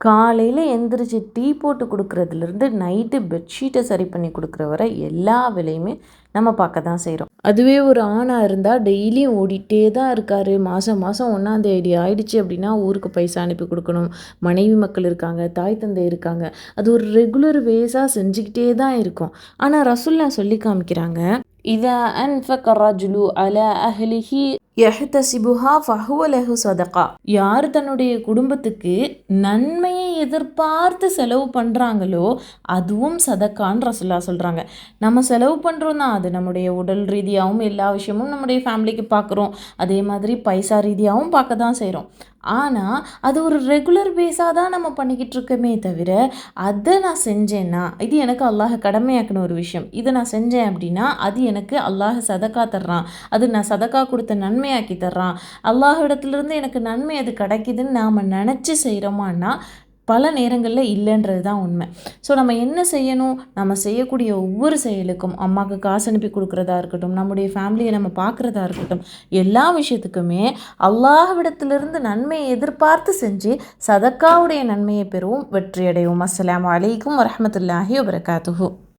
காலையில் எந்திரிச்சு டீ போட்டு கொடுக்குறதுலேருந்து நைட்டு பெட்ஷீட்டை சரி பண்ணி கொடுக்குற வரை எல்லா வேலையுமே நம்ம பார்க்க தான் செய்கிறோம். அதுவே ஒரு ஆணாக இருந்தால் டெய்லியும் ஓடிட்டே தான் இருக்கார். மாதம் மாதம் 1ஆம் தேதி ஆயிடுச்சு அப்படின்னா ஊருக்கு பைசா அனுப்பி கொடுக்கணும். மனைவி மக்கள் இருக்காங்க, தாய் தந்தை இருக்காங்க. அது ஒரு ரெகுலர் பேஸாக செஞ்சுக்கிட்டே தான் இருக்கும். ஆனால் ரசூல்லா சொல்லி காமிக்கிறாங்க, இதா அன்ஃபக ரஜுலு அலா அஹ்லிஹி யஹ்தசிபுஹா ஃபஹுவ லஹு சதகா. யார் தன்னுடைய குடும்பத்துக்கு நன்மையை எதிர்பார்த்து செலவு பண்ணுறாங்களோ அதுவும் சதக்கான்னு ரசூல்லா சொல்கிறாங்க. நம்ம செலவு பண்ணுறோம் தான், அது நம்முடைய உடல் ரீதியாகவும் எல்லா விஷயமும் நம்முடைய ஃபேமிலிக்கு பார்க்குறோம். அதே மாதிரி பைசா ரீதியாகவும் பார்க்க தான் செய்கிறோம். ஆனால் அது ஒரு ரெகுலர் பேஸாக தான் நம்ம பண்ணிக்கிட்டு இருக்கோமே தவிர, அதை நான் செஞ்சேன்னா இது எனக்கு அல்லாஹ் கடமையாக்கின ஒரு விஷயம், இதை நான் செஞ்சேன் அப்படின்னா அது எனக்கு அல்லாஹ் சதக்கா தர்றான், அது நான் சதக்கா கொடுத்த நன்மையாக்கி தர்றான், அல்லாஹ் இடத்துலேருந்து எனக்கு நன்மை அது கிடைக்குதுன்னு நாம் நினச்சி செய்கிறோமான்னா பல நேரங்களில் இல்லைன்றது தான் உண்மை. ஸோ நம்ம என்ன செய்யணும், நம்ம செய்யக்கூடிய ஒவ்வொரு செயலுக்கும், அம்மாவுக்கு காசு அனுப்பி கொடுக்குறதா இருக்கட்டும், நம்முடைய ஃபேமிலியை நம்ம பார்க்குறதா இருக்கட்டும், எல்லா விஷயத்துக்குமே அல்லாஹ்விடத்திலிருந்து நன்மையை எதிர்பார்த்து செஞ்சு சதக்காவுடைய நன்மையை பெறுவோம், வெற்றியடைவோம். அஸ்ஸலாமு அலைக்கும் வரஹ்மத்துல்லாஹி வபரகாத்துஹு.